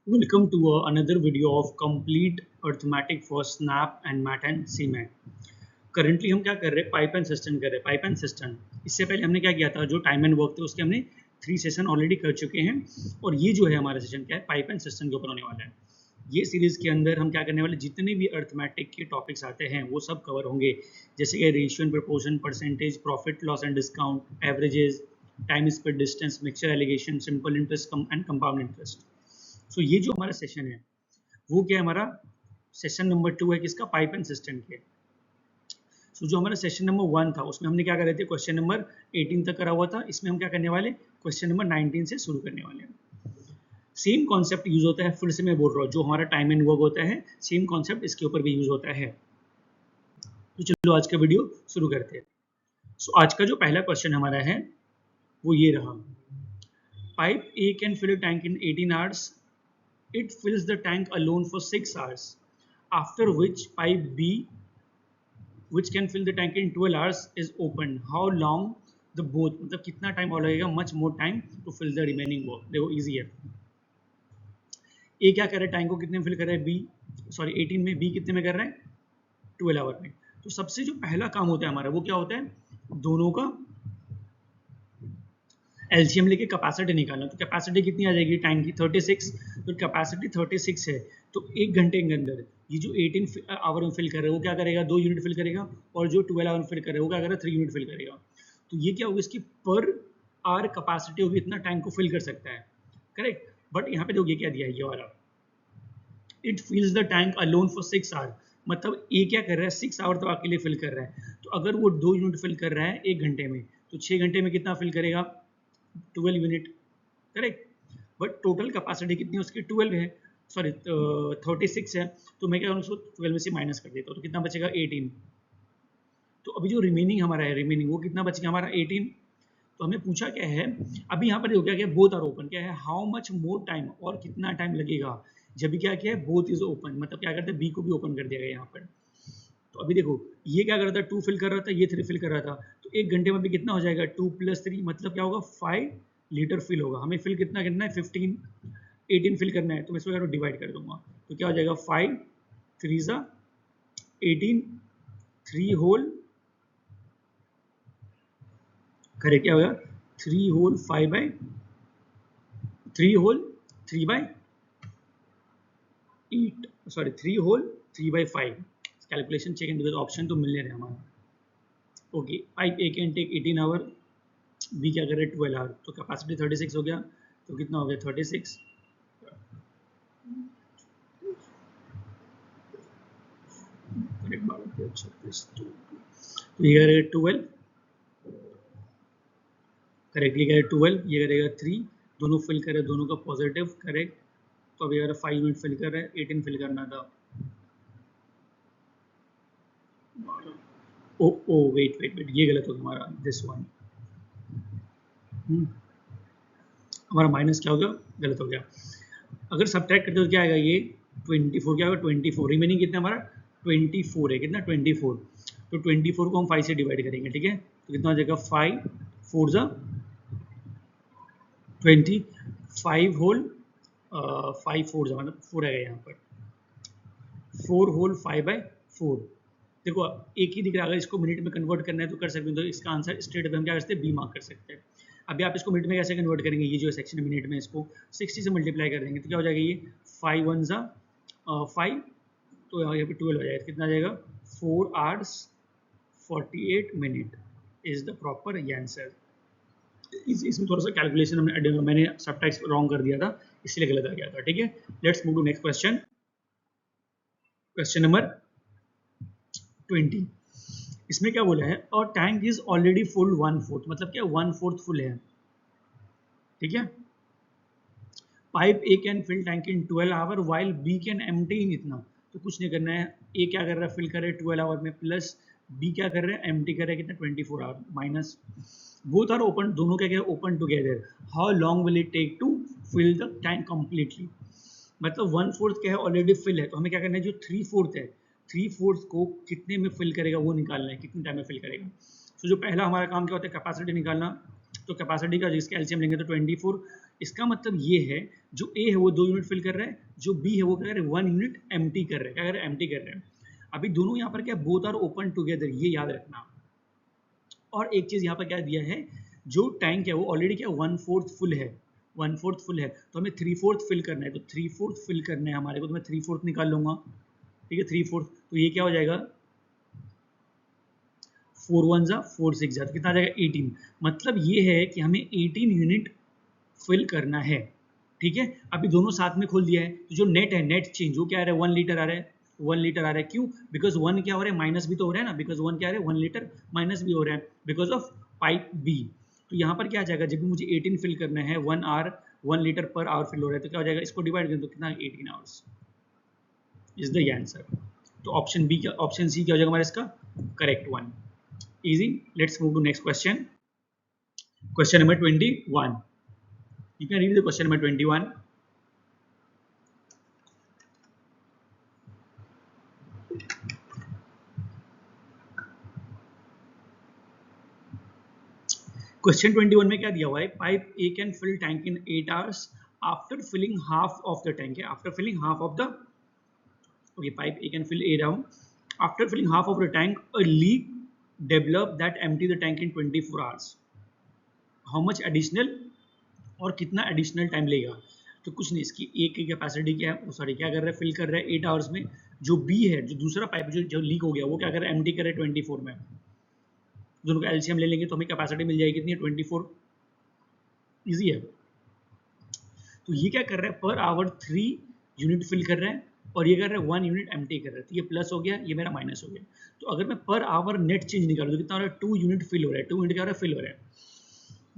Welcome to another video of complete arithmetic for snap and mat and cmat. Currently हम क्या कर रहे हैं, पाइप एंड सिस्टम कर रहे हैं. पाइप एंड सिस्टम इससे पहले हमने क्या किया था, जो टाइम एंड वर्क थे उसके हमने 3 सेशन ऑलरेडी कर चुके हैं. और ये जो है हमारा सेशन क्या है, पाइप एंड सिस्टम के ऊपर होने वाला है. ये सीरीज के अंदर हम क्या करने वाले, जितने भी अर्थमेटिक के टॉपिक्स आते हैं वो सब कवर होंगे. जैसे कि ratio and proportion, percentage, profit loss and discount, averages, time speed distance, mixture alligation, simple interest and compound interest. So ये जो हमारा सेशन है वो क्या है, हमारा सेशन नंबर 2 है किसका, पाइप एंड सिस्टम के. सो जो हमारा सेशन नंबर 1 था उसमें हमने क्या कर रहे थे, क्वेश्चन नंबर 18 तक करा हुआ था. इसमें हम क्या करने वाले, क्वेश्चन नंबर 19 से शुरू करने वाले हैं. सेम कॉन्सेप्ट यूज होता है, फिर से मैं बोल रहा हूँ, जो हमारा टाइम एंड वर्क होता है सेम कॉन्सेप्ट इसके ऊपर भी यूज होता है. तो चलो आज का वीडियो शुरू करते हैं. सो आज का जो पहला क्वेश्चन हमारा है वो ये रहा. Pipe A can fill a tank in 18 hours. It fills the tank alone for 6 hours, after which pipe B, which can fill the tank in 12 hours, is opened. How long the both, मतलब कितना time और लगेगा, much more time to fill the remaining work. देखो easy है. A क्या कर रहा है, टैंक को कितने में फिल कर रहा है, B सॉरी 18 में, B कितने में कर रहा है 12 आवर में. तो सबसे जो पहला काम होता है हमारा वो क्या होता है, दोनों का एलसीएम लेके कैपेसिटी निकालना. तो कैपेसिटी कितनी आ जाएगी टैंक की, 36. तो कैपेसिटी 36 है, तो एक घंटे के अंदर ये जो 18 आवर में फिल कर रहा है वो क्या करेगा, 2 यूनिट फिल करेगा. और जो 12 आवर में फिल कर रहा है वो क्या करेगा, 3 यूनिट फिल करेगा. तो ये क्या होगा, इसकी पर आवर कैपेसिटी होगी, इतना टैंक को फिल कर सकता है. करेक्ट. बट यहाँ पे देखिए क्या दिया है ये वाला, it fills the tank alone for 6 hour. मतलब ए क्या कर रहा है, 6 आवर तो अकेले फिल कर रहा है. तो अगर वो 2 यूनिट फिल कर रहा है 1 घंटे में, तो 6 घंटे में कितना फिल करेगा, 12 unit. Correct. But total capacity कितनी है उसकी, 12 है, सॉरी 36 है. तो मैं क्या करूँ, उसको 12 में से माइनस कर देता हूँ, तो कितना बचेगा 18. तो अभी जो रिमेनिंग हमारा है, रिमेनिंग वो कितना बचेगा हमारा 18. तो हमें पूछा क्या है, अभी यहाँ पर देखो क्या क्या, बोथ आर ओपन, क्या है, हाउ मच मोर टाइम, और कितना टाइम लगेगा. जब भी क्या किया है, बोथ इज ओपन, मतलब क्या करते हैं, बी को भी ओपन कर दिया गया यहाँ पर. तो अभी देखो ये क्या कर रहा था, 2 फिल कर रहा था, ये 3 फिल कर रहा था. तो 1 घंटे में भी कितना हो जाएगा, 2 + 3 मतलब क्या होगा, 5 लीटर फिल होगा. हमें फिल कितना करना है, 15. 18 फिल करना है, तो मैं इसको डिवाइड कर दूंगा. तो क्या हो जाएगा, 5 3 ज़ा 18, 3 होल, करेक्ट, क्या होगा 3 whole 5 by 3 whole 3 by 8, sorry 3 whole 3 by 5. Calculation check and option तो मिलने रहे हमारा. Okay, pipe A can take 18 hour, B क्या कर रहे हैं 12 आवर. तो कैपेसिटी 36 हो गया, तो कितना हो गया 36. तो ये करेगा 12, करेक्टली करेगा 12, ये करेगा 3, दोनों फिल करे, दोनों का पॉजिटिव, करेक्ट. तो अभी अगर 5 यूनिट फिल कर रहे हैं, 18 फिल करना था. ओ ओ वेट वेट वेट, ये गलत हो गया हमारा, दिस वन हमारा माइनस क्या हो गया, गलत हो गया. अगर सब्ट्रैक्ट करते तो क्या आएगा, ये 24, क्या होगा 24. रिमेनिंग कितना हमारा 24 है, कितना 24. तो 24 को हम 5 से डिवाइड करेंगे, ठीक है. तो कितना हो जाएगा, 5 4 ज़ा 20, 5 होल 5 4 ज़ा मतलब 4 आएगा यहाँ पर, 4 होल 5 बाई 4. देखो एक ही दिख रहा है, अगर इसको मिनट में कन्वर्ट करना है तो कर सकते हैं. तो इसका आंसर स्ट्रेट हम क्या कर सकते हैं, बी मार्क कर सकते हैं. अभी आप इसको मिनट में कैसे कन्वर्ट करेंगे, ये जो सेक्शन है मिनट में, इसको 60 से मल्टीप्लाई कर देंगे, तो क्या हो जाएगा, ये 5 1 ज़ा 5, तो यहाँ पे 12 हो जाएगा. कितना आ जाएगा, 4 hours 48 minute is the proper answer. इसमें थोड़ा सा कैलकुलेशन मैंने सबटाइप्स रॉन्ग कर दिया था, इसलिए गलत आ गया था, ठीक है. Let's move to next question. Question number 20. इसमें क्या बोला है, और टैंक इज ऑलरेडी फुल 1/4, मतलब क्या 1/4 फुल है, ठीक है. Pipe A can fill tank in 12 hour while B can empty in इतना. तो कुछ नहीं करना है, ए क्या कर रहा है, फिल कर रहे हैं 12 आवर में, प्लस बी क्या कर रहे हैं, एम्प्टी कर रहे हैं कितना 24 hour, minus. Both are open, दोनों क्या open together. How long will it take to fill the tank completely. मतलब 1/4 क्या है, ऑलरेडी फिल है, तो हमें क्या करना है, जो 3/4 है, 3/4 को कितने में फिल करेगा वो निकालना है, कितने टाइम में फिल करेगा. तो जो पहला हमारा काम क्या होता है, कैपेसिटी निकालना. तो कैपेसिटी का जिसका एलसीएम लेंगे तो 24, इसका मतलब ये है जो ए है वो 2 यूनिट फिल कर रहा है, जो बी है वो क्या कर रहा है 1 यूनिट एम्प्टी कर रहा है, क्या कर रहा है एम्प्टी कर रहा है। अभी दोनों यहाँ पर क्या बोथ आर ओपन टुगेदर, ये याद रखना। और एक चीज यहाँ पर क्या दिया है, जो टैंक है वो ऑलरेडी क्या 1/4 फुल है, 1/4 फुल है, तो हमें 3/4 फिल करना है, तो 3/4 फिल करना है हमारे को, तो मैं 3/4 निकाल लूंगा, ठीक है 3/4, तो ये क्या हो जाएगा 4 1 जा 4 6 जा, तो कितना आ जाएगा 18। मतलब ये है कि हमें 18 यूनिट फिल करना है, ठीक है। अभी दोनों साथ में खोल दिया है, तो जो नेट है, नेट चेंज वो क्या आ रहा है 1 लीटर आ रहा है, 1 लीटर आ रहा है, क्यों? बिकॉज 1 क्या हो रहा है माइनस भी तो हो रहा है ना, बिकॉज 1 क्या आ रहा है 1 लीटर माइनस भी हो रहा है बिकॉज ऑफ पाइप बी। तो यहाँ पर क्या आ जाएगा, जब भी मुझे 18 फिल करना है 1 आवर 1 लीटर पर आवर फिल हो रहा है, तो क्या हो जाएगा, इसको डिवाइड करें तो कितना 18 आवर्स इज द आंसर। तो ऑप्शन बी क्या, ऑप्शन सी क्या हो जाएगा हमारा इसका correct one. Easy, let's move to next question, question number 21। You can read the question number 21. Question 21 में क्या दिया हुआ है, pipe A can fill tank in 8 hours after filling half of the tank, after filling half of the, okay, pipe A can fill 8 hours after filling half of the tank, a leak develop that empty the tank in 24 hours. How much additional, और कितना additional time लेगा? तो कुछ नहीं, इसकी ए की capacity क्या है, सॉरी क्या कर रहा है, फिल कर रहा है 8 आवर्स में। जो बी है, जो दूसरा पाइप जो लीक हो गया, वो क्या कर रहा है एम्प्टी कर रहा है 24 में। दोनों का एलसीएम ले लेंगे तो हमें कैपेसिटी मिल जाएगी कितनी है 24। इजी है। तो ये क्या कर रहा है पर आवर 3 यूनिट फिल कर रहा है, और ये कर रहा है 1 यूनिट एम्प्टी कर रहा है, तो ये प्लस हो गया, ये मेरा माइनस हो गया। तो अगर मैं पर आवर नेट चेंज निकालूं तो कितना हो रहा है 2 यूनिट फिल हो रहा है, 2 यूनिट क्या हो रहा है फिल हो रहा है।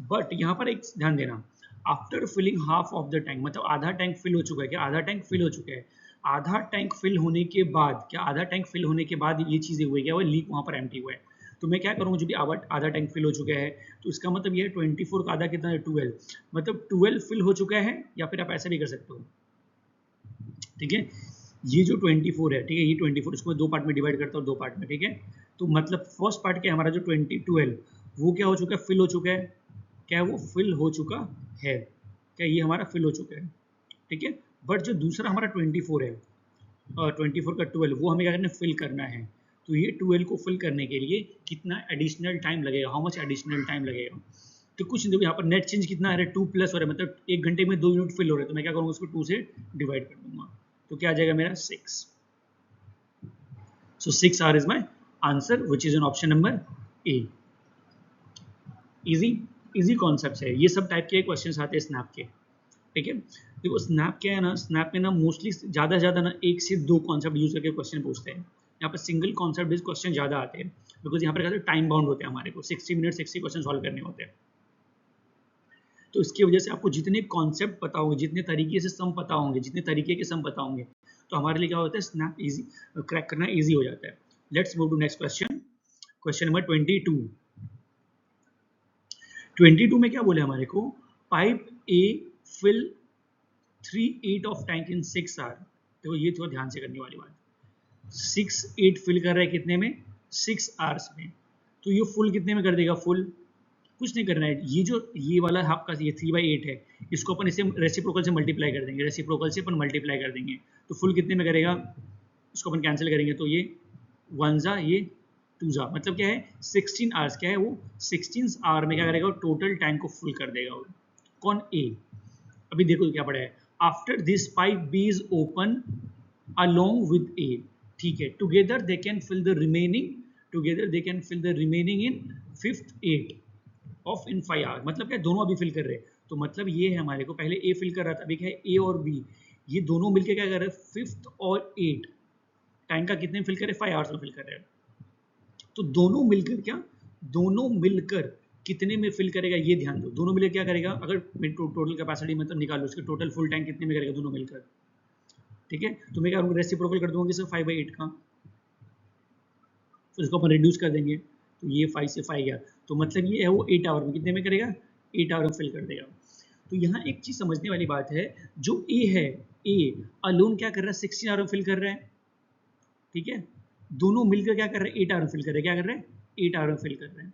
बट यहाँ पर एक ध्यान देना, after filling half of the tank, मतलब आधा टैंक फिल हो चुका है, क्या आधा टैंक फिल हो चुका है। आधा टैंक फिल होने के बाद क्या, आधा टैंक फिल होने के बाद ये चीजें हुई, क्या हुआ लीक वहां पर एम्प्टी हुआ है। तो मैं क्या करूँगा, जो भी आधा टैंक फिल हो चुका है, तो इसका मतलब ये है 24 का आधा कितना है 12, मतलब 12 फिल हो चुका है, या फिर आप ऐसा भी कर सकते हो, ठीक है। ये जो 24 है, ठीक है, ये 24 इसको मैं 2 पार्ट में डिवाइड करता हूँ, 2 पार्ट में, ठीक है। तो मतलब फर्स्ट पार्ट क्या है हमारा, जो 12 वो क्या हो चुका है, फिल हो चुका है, क्या वो फिल हो चुका है, क्या ये हमारा फिल हो चुका है, ठीक है। बट जो दूसरा हमारा 24 है, और 24 का 12 वो हमें क्या करना है फिल करना है। तो ये 12 को फिल करने के लिए कितना एडिशनल टाइम लगेगा, हाउ मच एडिशनल टाइम लगेगा? तो कुछ नहीं, देखो यहाँ पर नेट चेंज कितना आ रहा है 2 प्लस हो रहा है, मतलब 1 घंटे में 2 यूनिट फिल हो रहे हैं, तो मैं क्या करूँगा उसको 2 से डिवाइड कर दूंगा, तो क्या आ जाएगा मेरा 6। So 6 hour is my answer, which is an option number A. Easy concept है, ये सब टाइप के क्वेश्चन आते हैं स्नैप के, ठीक है। देखो स्नैप क्या है ना, स्नैप में ना मोस्टली ज़्यादा ना 1 से 2 कॉन्सेप्ट यूज करके क्वेश्चन पूछते हैं। यहाँ पर सिंगल कॉन्सेप्ट बेस्ड क्वेश्चन ज़्यादा आते हैं, बिकॉज यहाँ पर टाइम बाउंड होते हैं, हमारे को 60 मिनट 60 क्वेश्चन सॉल्व करने होते हैं। तो इसकी वजह से आपको जितने कॉन्सेप्ट पता होंगे, जितने तरीके से सम पता होंगे, जितने तरीके के सम पता होंगे, तो हमारे लिए क्या होता है स्नैप इजी क्रैक करना इजी हो जाता है। Let's move to next question, question number 22 में क्या बोले हमारे को, pipe A fill 3/8 of tank in 6 hour. देखो ये थोड़ा ध्यान से करने वाली बात, 6/8 फिल कर रहा है कितने में 6 आवर्स में, तो ये फुल कितने में कर देगा, फुल कुछ नहीं करना है, ये जो ये वाला आपका ये 3/8 है, इसको अपन इसे रेसिप्रोकल से मल्टीप्लाई कर देंगे, रेसिप्रोकल से अपन मल्टीप्लाई कर देंगे, तो फुल कितने में करेगा, इसको अपन कैंसिल करेंगे, तो ये 1 जा ये 2 जा, मतलब क्या है 16 आवर्स, क्या है वो 16 आवर में क्या करेगा, टोटल टैंक को फुल कर देगा वो। कौन, ए। अभी देखो क्या पड़ा है, after this pipe B is open along with A, ठीक है, together they can fill the remaining in 5th 8 of in 5 hour, मतलब क्या दोनों अभी फिल कर रहे हैं। तो मतलब ये है हमारे को पहले ए फिल कर रहा था, अभी क्या है ए और बी ये दोनों मिलकर क्या कर रहे हैं 5th और 8 टैंक का कितने फिल कर रहे हैं 5 आवर्स में फिल कर रहे हैं। तो दोनों मिलकर कितने में फिल करेगा ये ध्यान दो, दोनों मिलकर क्या करेगा, अगर टोटल कैपेसिटी मतलब निकालो उसके टोटल फुल टैंक कितने में करेगा दोनों मिलकर, ठीक है। तो मैं क्या करूँगा रेसिप्रोकल कर दूंगा 5/8 का, फिर इसको अपन रिड्यूस कर देंगे, तो ये 5 से 5 गया, तो मतलब ये है वो 8 आवर में कितने में करेगा 8 आवर में फिल कर देगा। तो यहाँ एक चीज समझने वाली बात है, जो ए है ए अलोन क्या कर रहा है 16 आवर में फिल कर रहा है, ठीक है, दोनों मिलकर क्या कर रहे हैं 8 आवर में फिल कर रहे हैं, क्या कर रहे हैं 8 आवर में फिल कर रहे हैं,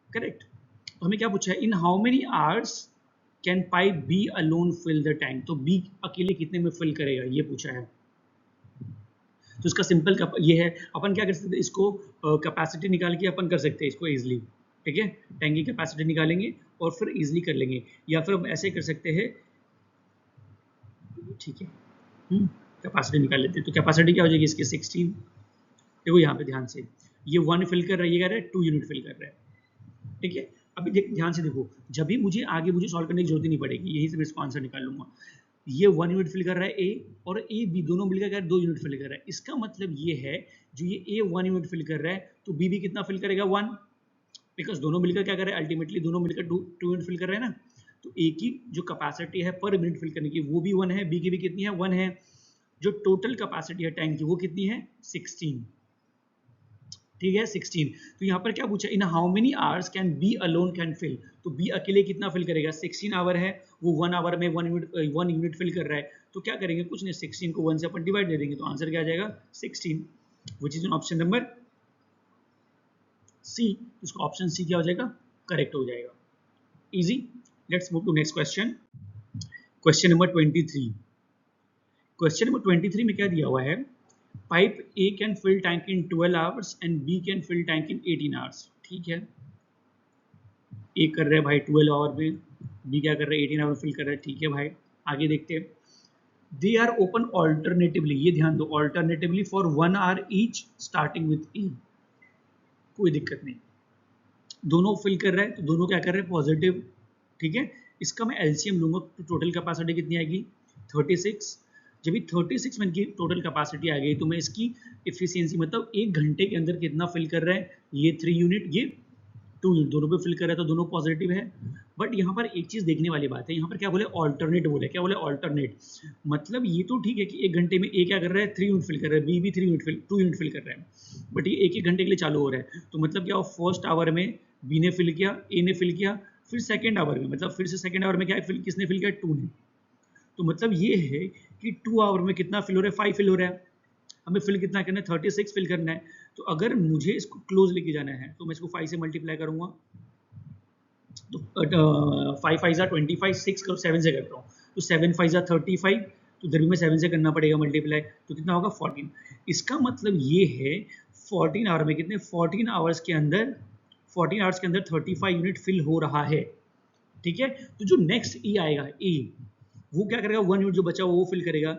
करेक्ट। तो हमें क्या पूछा है, in how many hours can pipe B alone fill the tank, तो बी अकेले कितने में फिल करेगा ये पूछा है। तो इसका सिंपल ये है, अपन क्या कर सकते हैं, इसको कैपेसिटी निकाल के अपन कर सकते हैं इसको इजीली, ठीक है, टैंक की कैपेसिटी निकालेंगे और फिर इजीली कर लेंगे, या फिर हम ऐसे कर सकते हैं, ठीक है, कैपेसिटी निकाल लेते हैं। तो कैपेसिटी क्या हो जाएगी इसकी 16, देखो यहाँ पे ध्यान से, ये 1 फिल कर रहा है, ये कह रहा है 2 यूनिट फिल कर रहा है, ठीक है। अभी ध्यान से देखो, जब भी मुझे आगे मुझे सॉल्व करने की जरूरत ही नहीं पड़ेगी, यही से मैं इसका आंसर निकाल लूंगा। ये 1 यूनिट फिल कर रहा है ए, और ए बी दोनों मिलकर 2 यूनिट फिल कर रहा है। इसका मतलब ये है, जो ये ए 1 यूनिट फिल कर रहा है, तो बी भी कितना फिल करेगा 1, बिकॉज दोनों मिलकर क्या कर रहे हैं, अल्टीमेटली दोनों मिलकर 2 यूनिट फिल कर रहे हैं ना। तो ए की जो कैपेसिटी है पर मिनट फिल करने की वो भी 1 है, बी की भी कितनी है 1 है। जो टोटल कैपेसिटी है टैंक की वो कितनी है 16, ठीक है 16। तो यहाँ पर क्या पूछा, in how many hours can B alone can fill, तो बी अकेले कितना फिल करेगा 16 आवर है, वो 1 आवर में 1 यूनिट फिल कर रहा है। तो क्या करेंगे, कुछ नहीं, 16 को 1 से अपन डिवाइड दे देंगे, तो आंसर क्या आ जाएगा 16, which is option number C. इसको ऑप्शन सी क्या हो जाएगा, करेक्ट हो जाएगा, easy. Let's move to next question, question number 23। Question number 23 में क्या दिया हुआ है, pipe A can fill tank in 12 hours and B can fill tank in 18 hours, ठीक है। ए कर रहे हैं भाई 12 आवर में, बी क्या कर रहे हैं 18 आवर फिल कर रहे हैं, ठीक है भाई। आगे देखते हैं, दे आर ओपन ऑल्टरनेटिवली, ये ध्यान दो, alternatively for 1 hour each starting with A, कोई दिक्कत नहीं, दोनों फिल कर रहा है तो दोनों क्या कर रहे हैं पॉजिटिव, ठीक है। इसका मैं एलसीएम लूंगा तो टोटल कैपेसिटी कितनी आएगी 36। जब भी 36 मिनट की टोटल कैपेसिटी आ गई तो मैं इसकी इफिशियंसी मतलब 1 घंटे के अंदर कितना फिल कर रहा है, ये 3 यूनिट, ये 2 यूनिट, दोनों पे फिल कर रहा है तो दोनों पॉजिटिव है। बट यहाँ पर एक चीज देखने वाली बात है, यहाँ पर क्या बोले ऑल्टरनेट बोले, क्या बोले ऑल्टरनेट, मतलब ये तो ठीक है कि 1 घंटे में ए क्या कर रहा है 3 यूनिट फिल कर रहा है, बी भी 3 यूनिट फिल 2 यूनिट फिल कर रहा है, बट ये 1 घंटे के लिए चालू हो रहा है। तो मतलब क्या, फर्स्ट आवर में बी ने फिल किया, ए ने फिल किया, फिर सेकेंड आवर में, मतलब फिर से सेकेंड आवर में क्या फिल, किसने फिल किया 2 ने। तो मतलब ये है कि 2 आवर में कितना फिल हो रहा है 5 फिल हो रहा है, हमें फिल कितना करना है 36 फिल करना है। तो अगर मुझे इसको क्लोज लेके जाना है तो मैं इसको 5 से मल्टीप्लाई करूंगा, तो 5 5 25, 6 करो 7 से करता हूँ, तो 7 5 35, तो इधर भी मैं 7 से करना पड़ेगा मल्टीप्लाई, तो कितना होगा 14। इसका मतलब ये है 14 आवर में कितने, 14 आवर्स के अंदर 35 यूनिट फिल हो रहा है, ठीक है। तो जो नेक्स्ट ई आएगा ए, वो क्या करेगा 1 यूनिट जो बचा वो फिल करेगा,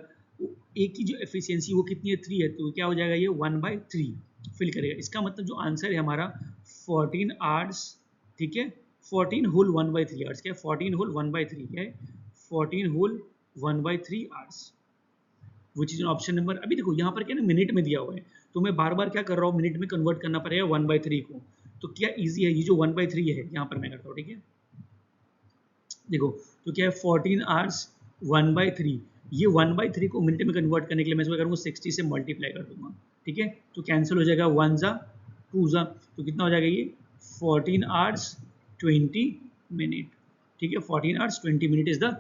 ए की जो एफिशिएंसी वो कितनी है 3 है, तो क्या हो जाएगा ये 1/3 फिल करेगा। इसका मतलब जो आंसर है हमारा 14 आवर्स, ठीक है, 14 होल 1/3 आवर्स, क्या 14 होल 1/3 क्या है 14 whole 1/3 hours, which is option number. अभी देखो यहाँ पर क्या ना मिनट में दिया हुआ है, तो मैं बार बार क्या कर रहा हूँ मिनट में कन्वर्ट करना पड़ेगा 1/3 को, तो क्या इजी है, ये जो 1/3 है यहाँ पर मैं करता हूँ, ठीक है। देखो तो क्या है 14 आवर्स 1/3, ये 1/3 को मिनट में कन्वर्ट करने के लिए मैं इसको करूँगा 60 से मल्टीप्लाई कर दूंगा, ठीक है। तो कैंसिल हो जाएगा 1 जा 2 जा, तो कितना हो जाएगा ये 14 आवर्स 20 मिनट, ठीक है। 14 hours 20 minute is the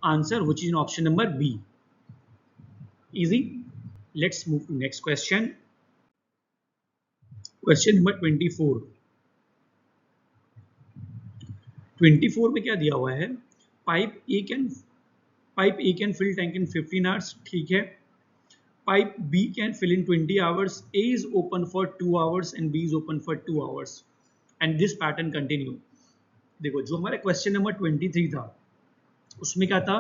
answer which is option number B, easy. Let's move to next question, question number 24। 24 में क्या दिया हुआ है, pipe A can fill tank in 15 hours, ठीक है। Pipe B can fill in 20 hours, A is open for 2 hours and B is open for 2 hours and this pattern continue. देखो जो हमारा क्वेश्चन नंबर 23 था उसमें क्या था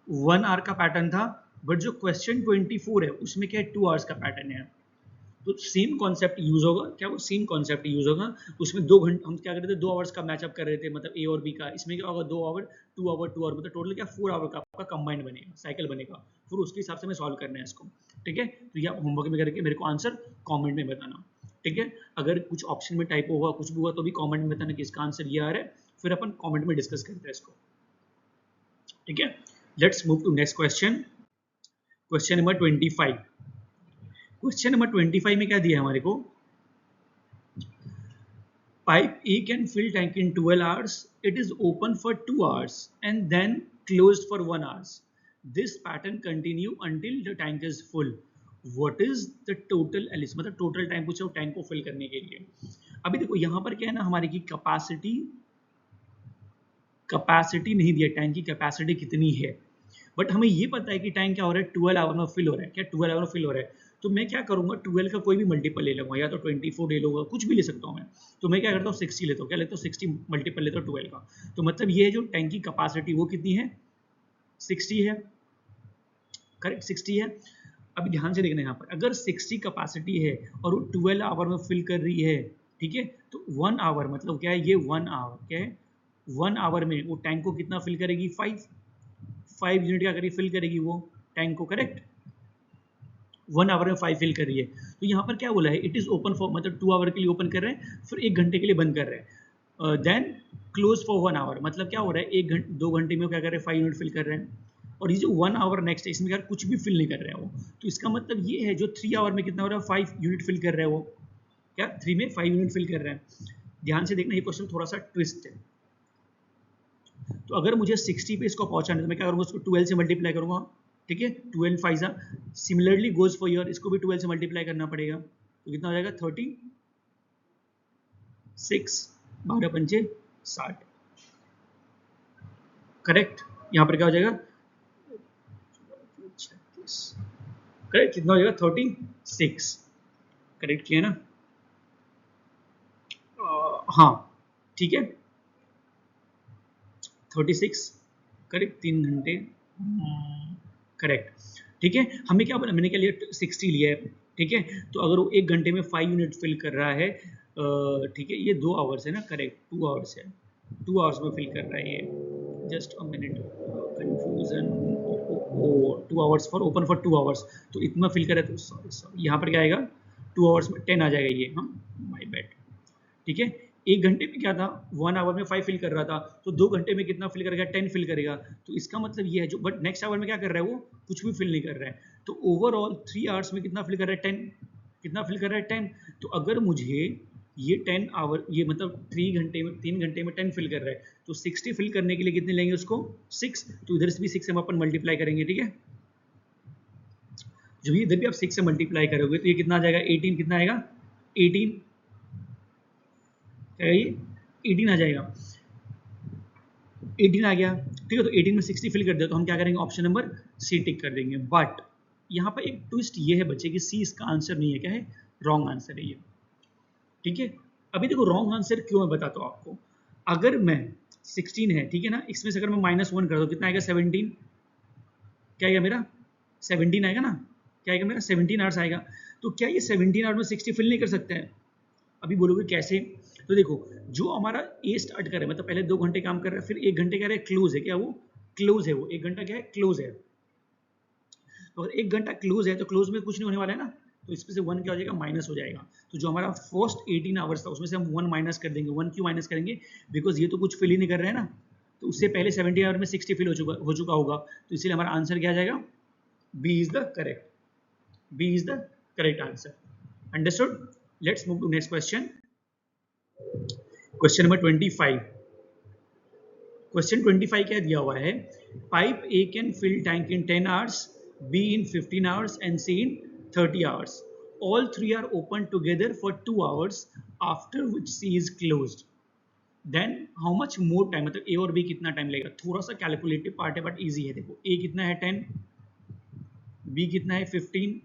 1 आवर का पैटर्न था, बट जो क्वेश्चन 24 है उसमें क्या है 2 आवर्स का पैटर्न है। तो सेम कॉन्सेप्ट यूज होगा, क्या वो सेम कॉन्सेप्ट यूज होगा। उसमें 2 घंटे हम क्या कर रहे थे 2 आवर्स का मैचअप कर रहे थे, मतलब ए और बी का। इसमें क्या होगा 2 आवर 2 आवर 2 आवर, मतलब टोटल क्या 4 आवर का आपका कंबाइंड बनेगा, साइकिल बनेगा, फिर उसके हिसाब से मैं सॉल्व करना है इसको, ठीक है। तो ये होमवर्क में करके मेरे को आंसर कॉमेंट में बताना, ठीक है। अगर कुछ ऑप्शन में टाइप होगा कुछ भी हुआ तो भी कॉमेंट में बताना कि इसका आंसर ये आ रहा है, फिर अपन कॉमेंट में डिस्कस करते हैं इसको, ठीक है। Let's move to next question, question number 25। Question number 25 में क्या दिया है हमारे को, pipe A can fill tank in 12 hours, it is open for 2 hours and then closed for 1 hour. This pattern continue until the tank is full. What is the total LS, मतलब total time पूछा tank को fill करने के लिए। अभी देखो यहाँ पर क्या है ना हमारी की कैपेसिटी कैपेसिटी नहीं दिया, टैंक की कैपेसिटी कितनी है, बट हमें ये पता है कि टैंक क्या हो रहा है, 12 आवर में फिल हो रहा है। क्या 12 आवर में फिल हो रहा है? तो मैं क्या करूंगा, 12 का कोई भी मल्टीपल ले लूंगा, या तो 24 ले लूंगा, कुछ भी ले सकता हूँ मैं। तो मैं क्या करता हूँ, 60 लेता हूँ। क्या लेता हूँ? 60 मल्टीपल लेता हूँ 12 का। तो मतलब ये है जो टैंक की कैपेसिटी वो कितनी है, 60 है। करेक्ट, 60 है। अभी ध्यान से देखना यहाँ पर, अगर 60 कैपेसिटी है और वो 12 आवर में फिल कर रही है, ठीक है, तो 1 आवर मतलब क्या है, ये 1 आवर क्या है, 1 आवर में वो टैंक को कितना फिल करेगी, 5 यूनिट क्या करेगी, फिल करेगी वो टैंक को। करेक्ट, 1 आवर में 5 फिल कर रही है। तो यहाँ पर क्या बोला है, इट इज ओपन फॉर, मतलब 2 आवर के लिए ओपन कर रहे हैं, फिर 1 घंटे के लिए बंद कर रहे हैं, देन क्लोज फॉर 1 आवर। मतलब क्या हो रहा है, 2 घंटे में क्या कर रहे हैं, 5 यूनिट फिल कर रहे हैं। और ये जो 1 आवर नेक्स्ट है, इसमें क्या कुछ भी फिल नहीं कर रहे हैं वो। तो इसका मतलब ये है जो 3 आवर में कितना हो रहा है, 5 यूनिट फिल कर रहे हैं वो। क्या 3 में 5 यूनिट फिल कर रहे हैं। ध्यान से देखना, ये क्वेश्चन थोड़ा सा ट्विस्ट है। तो अगर मुझे 60 पे इसको पहुंचाना है तो मैं क्या करूंगा, उसको 12 से मल्टीप्लाई करूंगा। ठीक है, 12 Pfizer similarly goes for year, इसको भी 12 से मल्टीप्लाई करना पड़ेगा। तो कितना हो जाएगा, 36, 12 पंचे 60। करेक्ट, यहाँ पर क्या हो जाएगा, 36। करेक्ट, कितना हो जाएगा, 36। करेक्ट किया ना, हाँ ठीक है, 36। करेक्ट, 3 घंटे। करेक्ट, ठीक है। हमें क्या बोला, मैंने क्या लिया, 60 लिया है। ठीक है, तो अगर वो 1 घंटे में 5 यूनिट फिल कर रहा है, ठीक है, ये 2 आवर्स है ना, करेक्ट 2 आवर्स है, 2 आवर्स में फिल कर रहा है ये। Just a minute, confusion, 2 hours for open for 2 hours, तो इतना फिल कर रहा है, तो सॉरी यहाँ पर क्या आएगा, 2 आवर्स में 10 आ जाएगा ये, हाँ माय बैड। ठीक है, 1 घंटे में क्या था, 1 आवर में 5 फिल कर रहा था, तो 2 घंटे में कितना फिल करेगा, 10 फिल करेगा। तो इसका मतलब ये है जो, बट नेक्स्ट आवर में क्या कर रहा है वो, कुछ भी फिल नहीं कर रहा है। तो ओवरऑल 3 आवर्स में कितना फिल कर रहा है, 10। कितना फिल कर रहा है, 10। तो अगर मुझे ये 10 आवर, ये मतलब 3 घंटे में 10 फिल कर रहा है, तो 60 फिल करने के लिए कितने लेंगे उसको, 6। तो इधर से भी 6 से हम अपन मल्टीप्लाई करेंगे। ठीक है, जब इधर भी आप 6 से मल्टीप्लाई करोगे तो ये कितना आ जाएगा, 18। कितना आएगा, 18। ये 18 आ जाएगा, 18 आ गया। ठीक है, तो 18 में 60 फिल कर दिया, तो हम क्या करेंगे, ऑप्शन नंबर सी टिक कर देंगे। बट यहाँ पर एक ट्विस्ट ये है बच्चे कि सी इसका आंसर नहीं है, क्या है, रॉन्ग आंसर है ये। ठीक है, अभी देखो रॉन्ग आंसर क्यों मैं बताता हूँ आपको। अगर मैं 16 है, ठीक है ना, इसमें से अगर मैं -1 कर दूँ, कितना आएगा, 17। क्या आएगा मेरा, 17 आएगा ना, क्या आएगा मेरा, 17 आवर्स आएगा। तो क्या ये 17 आवर्स में 60 फिल नहीं कर सकते हैं? अभी बोलोगे कैसे, तो देखो जो हमारा ए स्टार्ट कर रहा है, मतलब पहले 2 घंटे काम कर रहा है, फिर 1 घंटे कह रहा है क्लोज है, क्या वो क्लोज है, वो 1 घंटा क्या है, क्लोज है। तो अगर 1 घंटा क्लोज है तो क्लोज में कुछ नहीं होने वाला है ना, तो इसमें से 1 क्या हो जाएगा, माइनस हो जाएगा। तो जो हमारा फर्स्ट 18 आवर्स था उसमें से हम 1 माइनस कर देंगे। 1 क्यों माइनस करेंगे, बिकॉज ये तो कुछ फिल ही नहीं कर रहे हैं ना, तो उससे पहले 70 आवर में 60 फिल हो चुका होगा, तो इसलिए हमारा आंसर क्या आ जाएगा, B is the correct, B is the correct answer. Understood, let's move to next question. Question number 25। Question 25 क्या दिया हुआ है, pipe A can fill tank in 10 hours, B in 15 hours and C in 30 hours. All three are open together for 2 hours after which C is closed. Then how much more time, मतलब A और B कितना time लेगा। थोड़ा सा calculative part है but easy है। देखो ए कितना है 10, बी कितना है 15,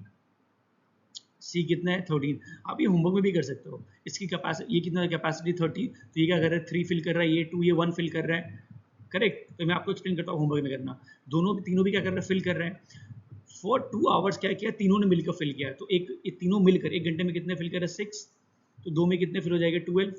सी कितना है 13। आप ये होमवर्क में भी कर सकते हो। इसकी कैपेसिटी, ये कितना है कैपेसिटी 30, तो ये क्या कर रहा है 3 फिल कर रहा है, ये 2, ये 1 फिल कर रहा है। करेक्ट, तो मैं आपको एक्सप्लेन करता हूँ, होमवर्क में करना। दोनों तीनों भी क्या कर रहे हैं, फिल कर रहे हैं। फॉर 2 आवर्स क्या किया, तीनों ने मिलकर फिल किया। तो एक तीनों मिलकर 1 घंटे में कितने फिल कर रहे हैं, 6। तो 2 में कितने फिल हो जाएगा, 12।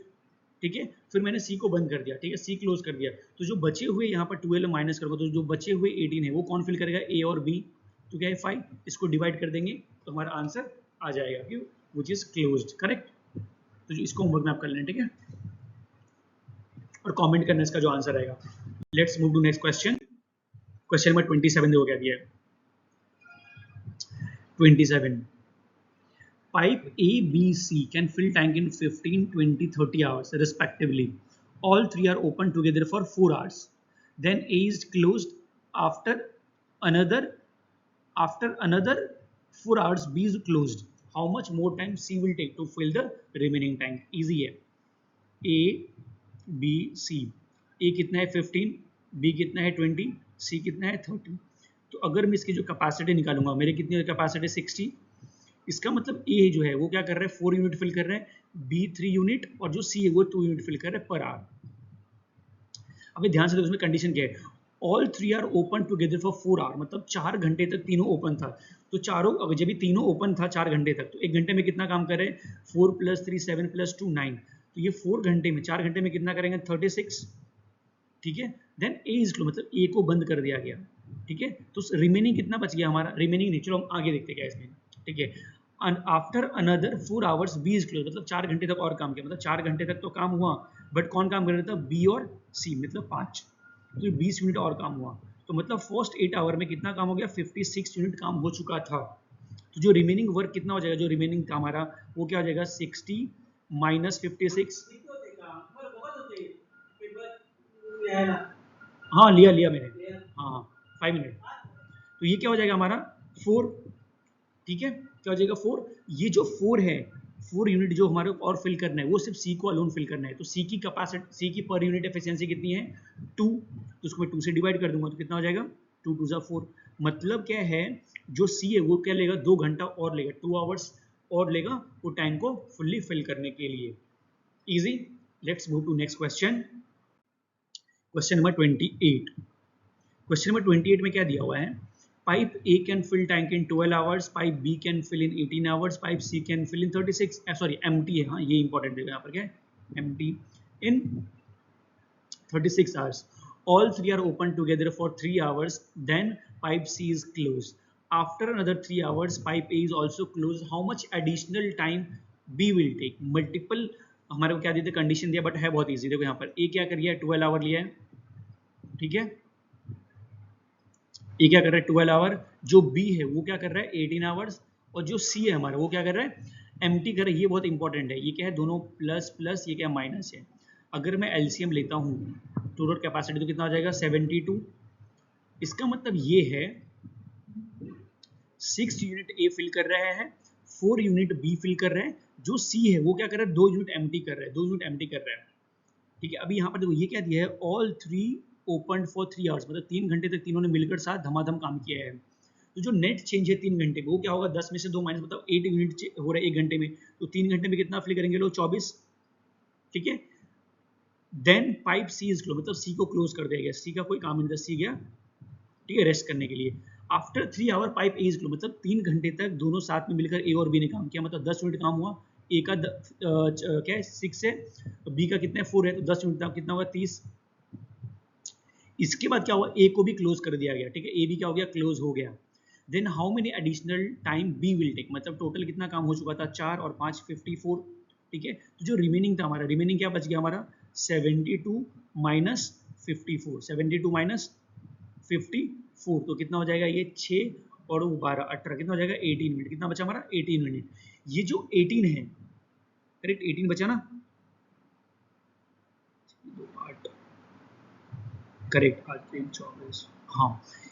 ठीक है, फिर मैंने सी को बंद कर दिया, ठीक है, सी क्लोज कर दिया। तो जो बचे हुए यहाँ पर 12 माइनस करोगे, तो जो बचे हुए 18 है वो कौन फिल करेगा, ए और बी। तो क्या है 5, इसको डिवाइड कर देंगे तो हमारा आंसर आ जाएगा, क्यों, विच इज क्लोज्ड। करेक्ट, तो जो इसको होमवर्क में आप कर लें, ठीक है, और कमेंट करना इसका जो आंसर आएगा। Let's move to next question. Question number 27 देखो क्या दिया है। 27, pipe A, B, C can fill tank in 15, 20, 30 hours respectively. All three are open together for 4 hours. Then A is closed after another after another 4 hours. B is closed. How much more time C will take to fill the remaining tank? Easy है, A, B, C। ए कितना है 15, B कितना है 20, सी कितना है 30। तो अगर मैं इसकी जो कैपेसिटी निकालूंगा, मेरी कितनी कैपेसिटी 60, इसका मतलब ए जो है वो क्या कर रहा है 4 यूनिट फिल कर रहा है, बी 3 यूनिट और जो सी है वो 2 यूनिट फिल कर रहा है पर आवर। अभी ध्यान से देखो उसमें कंडीशन क्या है, all 3 are open together for 4 hour, मतलब 4 घंटे तक तीनों ओपन था। तो चारों अगर जब भी तीनों ओपन था 4 घंटे तक, तो 1 घंटे में कितना काम कर रहे हैं, 4 + 3 7 + 2 9, तो ये 4 घंटे में 4 घंटे में कितना करेंगे 36, ठीक है। देन ए इज क्लोज, मतलब ए को बंद कर दिया गया, ठीक है। तो रिमेनिंग कितना बच गया हमारा, रिमेनिंग नहीं, चलो हम आगे देखते क्या इसमें, ठीक है। After another 4 hours B is close, मतलब 4 घंटे तक और काम किया, मतलब 4 घंटे तक तो काम हुआ, बट कौन काम कर रहा था, बी और सी, मतलब 5, तो 20 मिनट और काम हुआ। तो मतलब फर्स्ट 8 आवर में कितना काम हो गया, 56 यूनिट काम हो चुका था। तो जो रिमेनिंग वर्क कितना हो जाएगा, जो रिमेनिंग था हमारा वो क्या हो जाएगा, 60 - 56। हाँ लिया मैंने, हाँ 5 मिनट। तो ये क्या हो जाएगा हमारा 4, ठीक है, क्या हो जाएगा 4। ये जो 4 है, 4 यूनिट जो हमारे और फिल करना है वो सिर्फ सी को अलोन फिल करना है। तो सी की कैपेसिटी, सी की पर यूनिट एफिशिएंसी कितनी है 2, तो उसको मैं 2 से डिवाइड कर दूंगा तो कितना हो जाएगा 2 × 2 = 4। मतलब क्या है, जो सी है वो क्या लेगा, 2 घंटा और लेगा, 2 आवर्स और लेगा वो टैंक को फुल्ली फिल करने के लिए। Easy. Let's move to next question, question number 28। Question number 28 में क्या दिया हुआ है, pipe A can fill tank in 12 hours, pipe B can fill in 18 hours, pipe C can fill in 36, sorry empty है, हाँ ये इंपॉर्टेंट है, यहाँ पर क्या है empty in 36 hours. All 3 are open together for 3 hours, then pipe C is closed. After another 3 hours, pipe A is also closed. How much additional time B will take? Multiple हमारे को क्या देते condition दिया, but है बहुत easy. देखो यहाँ पर A क्या कर लिया है 12 आवर लिया है, ठीक है, ये क्या कर रहा है 12 आवर, जो बी है वो क्या कर रहा है 18 आवर्स, और जो सी है हमारा वो क्या कर रहा है एम्प्टी कर रहा है। ये बहुत इंपॉर्टेंट है, ये क्या है दोनों प्लस प्लस, ये क्या माइनस है। अगर मैं एलसीएम लेता हूँ टोटल कैपेसिटी तो कितना हो जाएगा 72। इसका मतलब ये है 6 यूनिट ए फिल कर रहा है, 4 यूनिट बी फिल कर रहा है, जो सी है वो क्या कर रहा है 2 यूनिट एम्प्टी कर रहा है, 2 यूनिट एम्प्टी कर रहा है, ठीक है। अभी यहाँ पर देखो ये क्या दिया है, ऑल 3 ओपन फॉर 3 आवर्स, मतलब 3 घंटे तक तीनों ने मिलकर साथ धमाधम काम किया है। तो जो नेट चेंज है 3 घंटे में वो क्या होगा, 10 में से 2 माइनस, मतलब 8 यूनिट हो रहा है 1 घंटे में, तो 3 घंटे में कितना फिल करेंगे लोग 24, ठीक है। Then pipe C is close, मतलब सी को क्लोज कर दिया गया, सी का कोई काम नहीं था, सी गया, ठीक है, रेस्ट करने के लिए। After 3 hour pipe A is close, मतलब 3 घंटे तक दोनों साथ में मिलकर ए और बी ने काम किया, मतलब 10 यूनिट काम हुआ। ए का क्या है 6 है, तो बी का कितना है 4 है, तो 10 यूनिट कितना हुआ 30। इसके बाद क्या हुआ, ए को भी क्लोज कर दिया गया, ठीक है, ए भी क्या हो गया क्लोज हो गया। Then how many additional time B will take, मतलब टोटल कितना काम हो चुका था 4 और 5 54, ठीक है। तो जो रिमेनिंग था हमारा, रिमेनिंग क्या बच गया हमारा 72 - 54, 72 - 54, तो कितना हो जाएगा ये 6 और 12 18, कितना हो जाएगा 18 मिनट, कितना बचा हमारा 18 मिनट। ये जो 18 है, करेक्ट 18 बचा ना, करेक्ट 24, हाँ।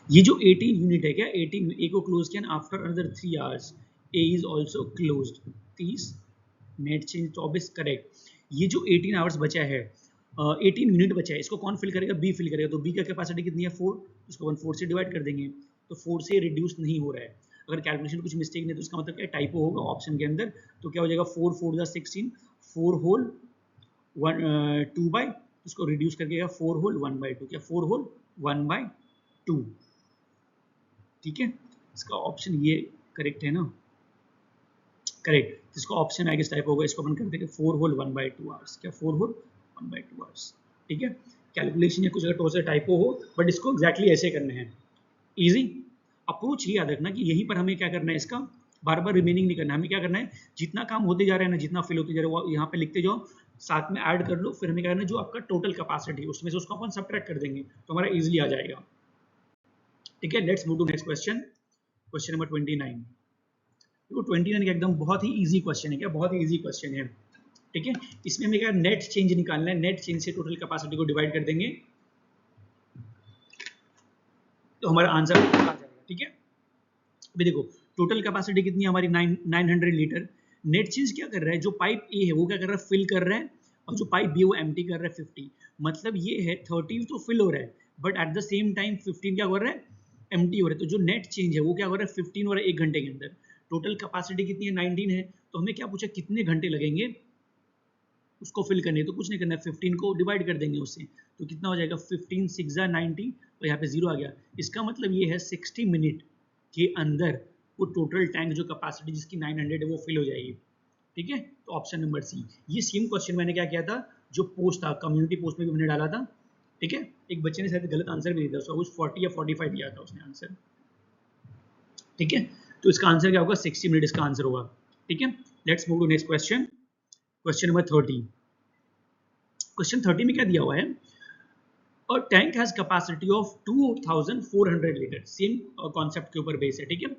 ये जो 18 यूनिट है क्या, 18 ए को क्लोज किया, after another 3 hours A is also closed, 30 net change 24, correct. ये जो 18 आवर्स बचा है, 18 यूनिट बचा है, इसको कौन फिल करेगा, बी फिल करेगा। तो बी का कैपेसिटी कितनी है 4, इसको 4 से डिवाइड कर देंगे, तो 4 से रिड्यूस नहीं हो रहा है। अगर कैलकुलेशन कुछ मिस्टेक नहीं तो इसका मतलब क्या टाइपो होगा ऑप्शन के अंदर, तो क्या हो जाएगा 4 4 = 16, 4 होल 2 बाई, इसको रिड्यूस करके 4 होल 1/2, क्या 4 होल 1/2, ठीक है। इसका ऑप्शन ये करेक्ट है ना, करेक्ट। इसका ऑप्शन आगे टाइप होगा, इसको अपन कर देंगे 4 होल 1/2 आवर्स, क्या 4 होल 1/2 आवर्स, ठीक है। कैलकुलेशन या कुछ अगर टोटल टाइपो हो, बट इसको एग्जैक्टली ऐसे करने हैं। इजी अप्रोच ये याद रखना कि यहीं पर हमें क्या करना है, इसका बार बार रिमेनिंग नहीं करना, हमें क्या करना है जितना काम होते जा रहा है ना, जितना फिल होते जा रहा है वो यहाँ पे लिखते जाओ, साथ में ऐड कर लो, फिर हमें क्या करना है जो आपका टोटल कैपेसिटी है उसमें से उसको अपन सबट्रैक्ट कर देंगे, तो हमारा इजीली आ जाएगा, ठीक है। Let's move to next question, question number 29। देखो 29 का एकदम बहुत ही इजी क्वेश्चन है, क्या बहुत ही इजी क्वेश्चन है, ठीक है। इसमें हमें क्या नेट चेंज निकालना है, नेट चेंज से टोटल कैपेसिटी को डिवाइड कर देंगे तो हमारा आंसर आ जाएगा, ठीक है। अभी देखो टोटल कैपेसिटी कितनी है हमारी 900 लीटर। नेट चेंज क्या कर रहा है, जो पाइप ए है वो क्या कर रहा है फिल कर रहा है और जो पाइप बी है वो एम्प्टी कर रहा है 50, मतलब ये है 30 तो फिल हो रहा है but at the same time 15 क्या हो रहा है, एम्प्टी हो रहा है। तो जो नेट चेंज है वो क्या हो रहा है, 15 हो रहा है 1 घंटे के अंदर। टोटल कैपेसिटी कितनी है, 19 है। तो हमें क्या पूछा, कितने घंटे लगेंगे उसको फिल करने, तो कुछ नहीं करना है, 15 को डिवाइड कर देंगे उससे, तो कितना हो जाएगा 15 6 90 और यहाँ पे 0 आ गया। इसका मतलब ये है 60 मिनट के अंदर वो टोटल टैंक जो कैपेसिटी जिसकी 900 है वो फिल हो जाएगी। ठीक है, तो ऑप्शन नंबर सी। ये सेम क्वेश्चन मैंने क्या किया था, जो पोस्ट था कम्युनिटी पोस्ट में भी मैंने डाला था। ठीक है, एक बच्चे ने शायद गलत आंसर भी दिया था, उसका कुछ 40 या 45 दिया था उसने आंसर। ठीक है, तो इसका आंसर क्या होगा, 60 मिनट इसका आंसर होगा। ठीक है, let's move to next question, question number 30। Question 30 में क्या दिया हुआ है, और tank has capacity of 2400 litre, same concept के ऊपर बेस है। ठीक है,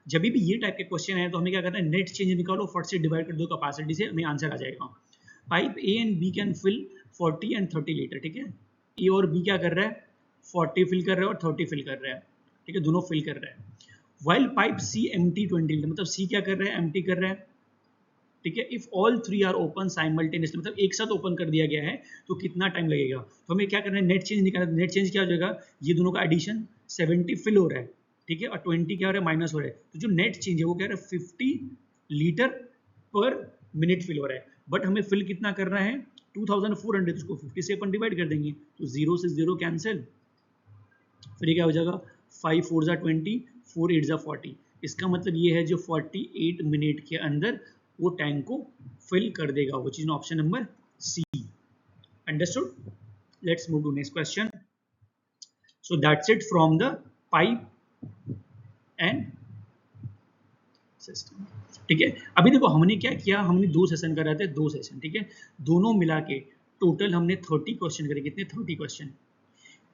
जब भी ये टाइप के क्वेश्चन है तो हमें क्या करना है, नेट चेंज निकालो, फट से डिवाइड कर दो कैपेसिटी से, हमें आंसर आ जाएगा। Pipe A and B can fill 40 and 30 litre. ठीक है, ए और बी क्या कर रहा है, 40 फिल कर रहा है और 30 फिल कर रहा है। ठीक है, दोनों फिल कर रहा है। वाइल पाइप सी एम्प्टी 20 लीटर, मतलब सी क्या कर रहा है, एम्प्टी कर रहा है। ठीक है, if all 3 are open simultaneously, मतलब एक साथ ओपन कर दिया गया है तो कितना टाइम लगेगा। तो हमें क्या करना है, नेट चेंज निकालना है। नेट चेंज क्या हो जाएगा, ये दोनों का एडिशन 70 फिल हो रहा है। ठीक है, और 20 क्या हो रहा है, माइनस हो रहा है। तो जो नेट चेंज है वो क्या रहा है, 50 लीटर पर मिनट फिल हो रहा है। बट हमें फिल कितना करना है, 2400, उसको 50 से अपन डिवाइड कर देंगे, तो 0 से 0 कैंसिल, फिर क्या हो जाएगा, 5 4 जा 20, 4 8 जा 40। इसका मतलब ये है जो 48 मिनट के अंदर वो टैंक को फिल कर देगा, वो चीज option number C. Understood, let's move to next question. So that's it from the pipe and system. ठीक है, अभी देखो हमने क्या किया, हमने 2 सेशन कर रहे थे, 2 सेशन। ठीक है, दोनों मिला के टोटल हमने 30 क्वेश्चन करे। कितने, 30 क्वेश्चन।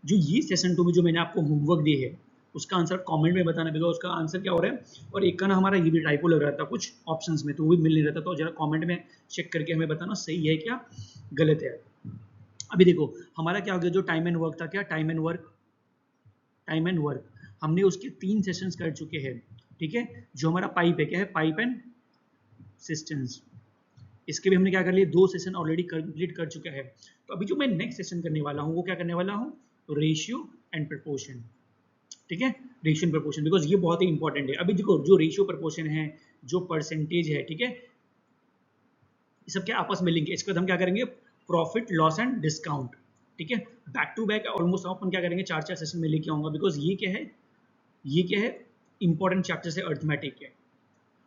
जो ये सेशन 2 में जो मैंने आपको होमवर्क दिए है उसका आंसर कमेंट में बताना, बिकॉज उसका आंसर क्या हो रहा है, और एक का ना हमारा ये भी टाइपो लग रहा था कुछ ऑप्शंस में, तो वो भी मिल नहीं रहा था। तो जरा कमेंट में चेक करके हमें बताना सही है क्या गलत है। अभी देखो हमारा क्या हो गया, जो टाइम एंड वर्क था, क्या time and work, time and work हमने उसके 3 सेशंस कर चुके हैं। ठीक है, जो हमारा पाइप है, क्या है, पाइप एंड सिस्टम्स, इसके भी हमने क्या कर लिया, 2 सेशन ऑलरेडी कंप्लीट कर चुका है। तो अभी जो मैं नेक्स्ट सेशन करने वाला हूँ वो क्या करने वाला हूँ, रेशियो एंड प्रपोर्शन। ठीक है, रेशियो एंड प्रपोर्शन, बिकॉज ये बहुत ही इंपॉर्टेंट है। अभी देखो जो रेशियो प्रपोर्शन है, जो परसेंटेज है, ठीक है, ये सब क्या आपस में लिंक है। इसके बाद हम क्या करेंगे, प्रॉफिट लॉस एंड डिस्काउंट। ठीक है, बैक टू बैक ऑलमोस्ट अपन क्या करेंगे, 4 सेशन में लेके आऊंगा, बिकॉज ये क्या है, ये क्या है, इंपॉर्टेंट चैप्टर से अर्थमेटिक है।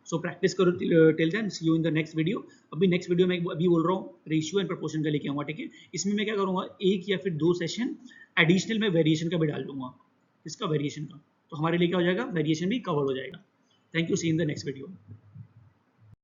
सो प्रैक्टिस करो till then, see you in the next video. अभी नेक्स्ट वीडियो में अभी बोल रहा हूँ रेशियो एंड प्रपोर्शन का लेके आऊंगा। ठीक है, इसमें मैं क्या करूंगा, 1 या फिर 2 सेशन एडिशनल में वेरिएशन का भी डाल दूंगा, इसका वेरिएशन का, तो हमारे लिए क्या हो जाएगा, वेरिएशन भी कवर हो जाएगा। Thank you, see in the next video.